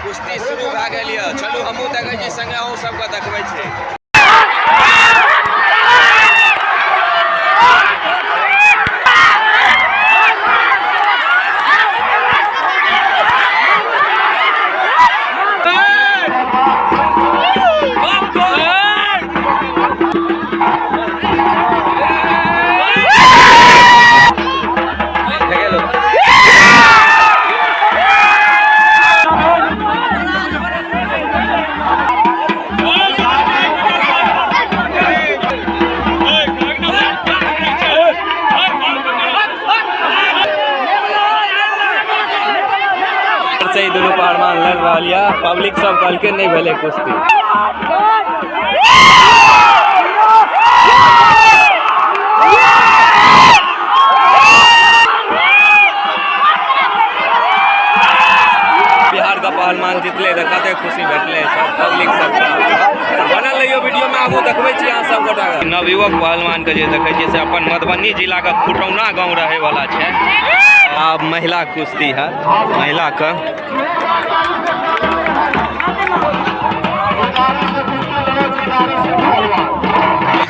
कुश्ती शुरू भए गेल यऽ। चलू हमहूँ देखै छी, संगे अहूँ सबके देखबै छी। दुनू पहलवान लड़ रहा है। पब्लिक सब कहलके नहीं भेले कुश्ती। बिहार का पहलवान जितले तो कते खुशी भेटले सब पब्लिक सब बनल रहियो। वीडियो में आगू देखबै छी अहाँ सब गोटा नवयुवक पहलवान के जे देखै छी से अपन मधुबनी जिला का खुटौना गांव रहे वाला है। अब महिला कुश्ती है, महिला का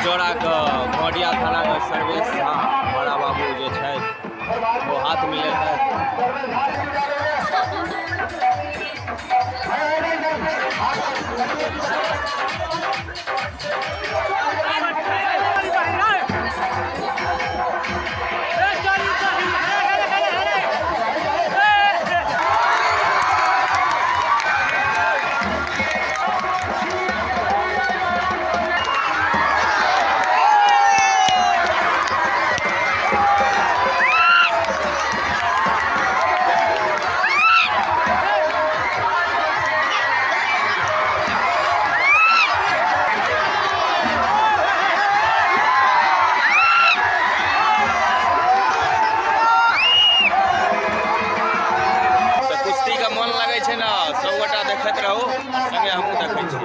जोड़ा के मोडिया थाना के सर्वेश झा बड़ा बाबू जे छै वो हाथ मिले है। सब गोटा देखते रहो, संगे हमहूँ देखै छी।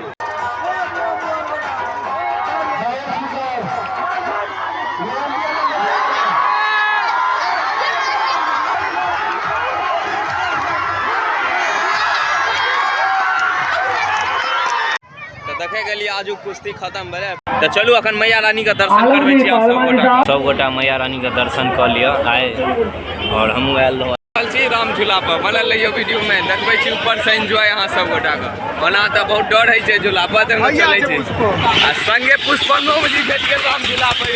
तो देखे गेलिए आजू कुश्ती खत्म भेले। तो चलू अखन मैया रानी का दर्शन करबै छी। सब गोटा मैया रानी का दर्शन कर लिया आए और हमहूँ आयल रहो राम झूला पर। बनल रहियो वीडियो में देखबै छी ऊपर से एंजॉय यहाँ सब गोटा का। बना तो बहुत डर है झूला पर चले छै आ संगे पुष्पनो जी भेट गेल राम झूला पर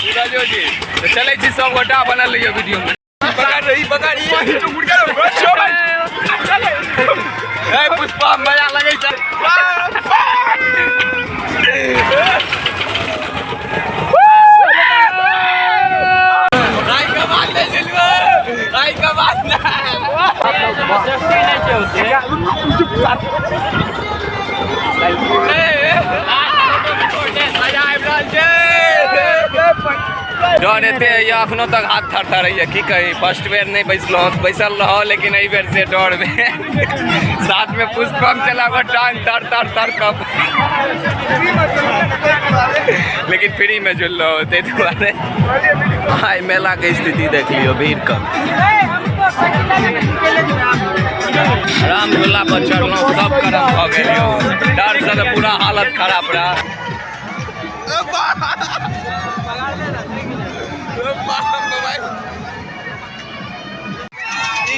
सूरजो जी। तो चले छी सब गोटा बनल रहियो वीडियो में। पुष्पा मजा लगे छै। डर एते अखनो तक हाथ थरथर है की कही। फर्स्ट बेर नहीं बैसल रहो लेकिन एहि बेर से डर में साथ में पुष्पम चला टांग तर तर तर कप लेकिन फ्री में जुल रहो ते दुआरे। हाय मेला के स्थिति देख लियो, भीड़ कम। राम झूला पर चढ़लो सब करम भ गेल। डर से तो पूरा हालत खराब रहा।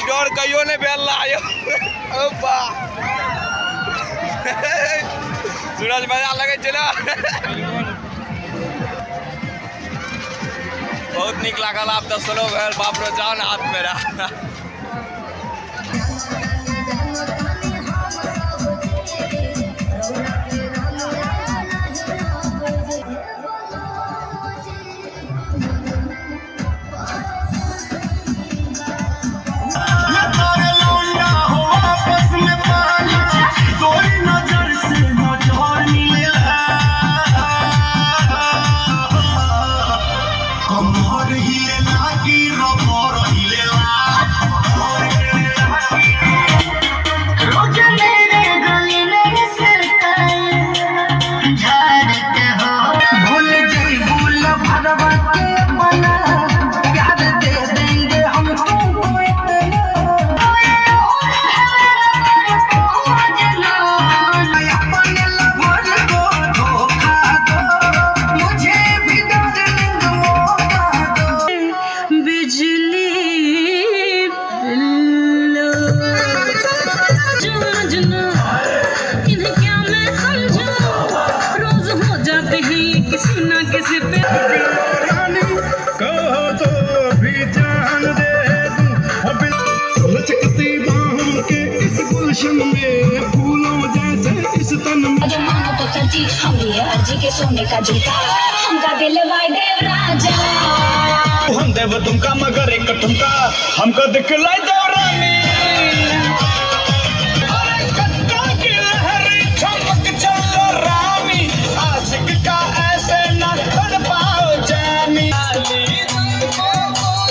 डर कहियो नहीं भेल लायो। सूरज मजा लगे छै ना। बहुत निक लागल। आप तो स्लो भेल, बाप रे जान हाथ में रहा। कमर हिले लागी रबर हिले ला जश्न में फूलों जैसे इस तन में। जो मानो तो सच्ची हम लिए अर्जी के सोने का जूता हमका दिल वाई देव राजा हम देव तुमका मगर एक ठुमका हमको दिखलाई देव रानी। अरे कक्का की लहरी चमक चलो रानी आशिक का ऐसे न कर पाओ जानी।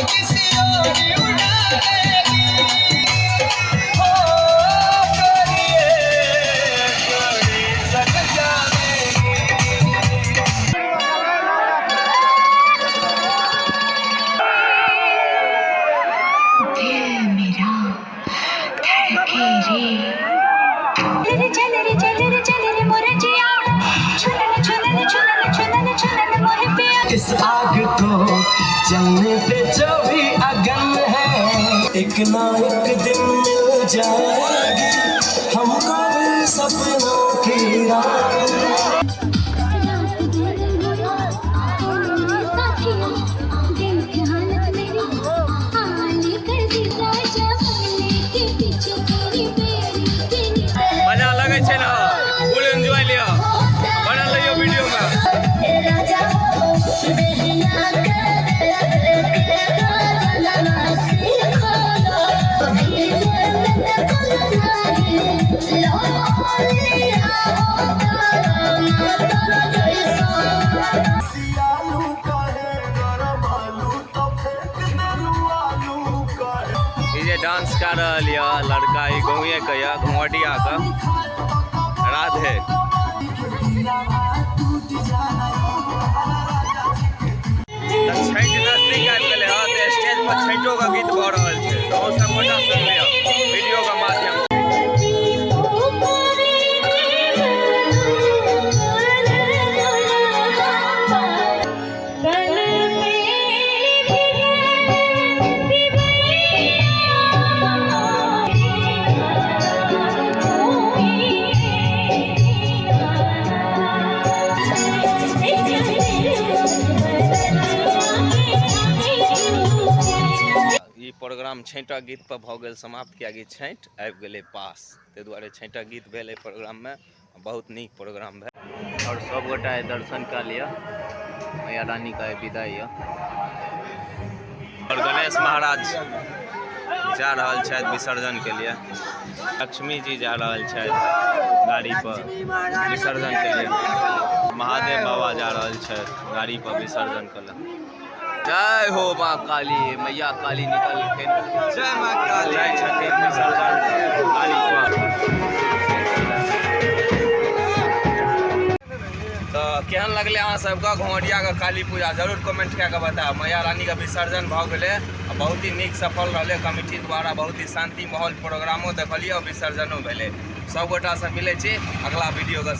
किसी और उड़ाएगी हो करिए कोई सक जाएगी। दिल मेरा धड़के रे चल रे मोरे जिया छुनन छुनन छुनन छुनन छुनन मोरे पिया। इस आग को जलने पे जो भी अगन है एक ना एक दिन मिल जाएगी हमको भी सपनों की रात। मजा लगे छे ना, फुल एंजॉय लिया, बनल रहियो वीडियो में। ये डांस कर लिया लड़का ही गौए कया घुमटिया का राधे। छठि नजदीक आबि गेलै हँ तऽ स्टेज पर छठिओ का गीत भऽ रहल छै, तऽ ओ सब गोटा सुन लिअ वीडियो के माध्यम से। ई प्रोग्राम छठिक गीत पर भऽ गेल समाप्त, कियाकि छठि आबि गेलै पास, ताहि दुआरे छठिक गीत भेल एहि प्रोग्राम में। बहुत नीक प्रोग्राम भेल और सब गोटा दर्शन कऽ लिअ, मैया रानी का विदाई यऽ। और गणेश महाराज जा रहल छथि विसर्जन के लिए, लक्ष्मी जी जा रहल छथि गाड़ी पर विसर्जन के लिए, महादेव बाबा जा रहल छथि गाड़ी पर विसर्जन के लिए। जय हो माँ काली, मैया काली निकलखिन, जय माँ काली, जय छठि विसर्जन गाड़ी पर। तो केहन लगले अहाँ सबके घोड़िया का काली पूजा जरूर कमेंट कऽ के बताएब। मैया रानी का विसर्जन भऽ गेलै, बहुत ही नीक सफल रहलै कमिटी द्वारा, बहुत ही शांति माहौल, प्रोग्रामो देखलिए और विसर्जनो भेलै। सब गोटा से मिलै छी अगला वीडियो के।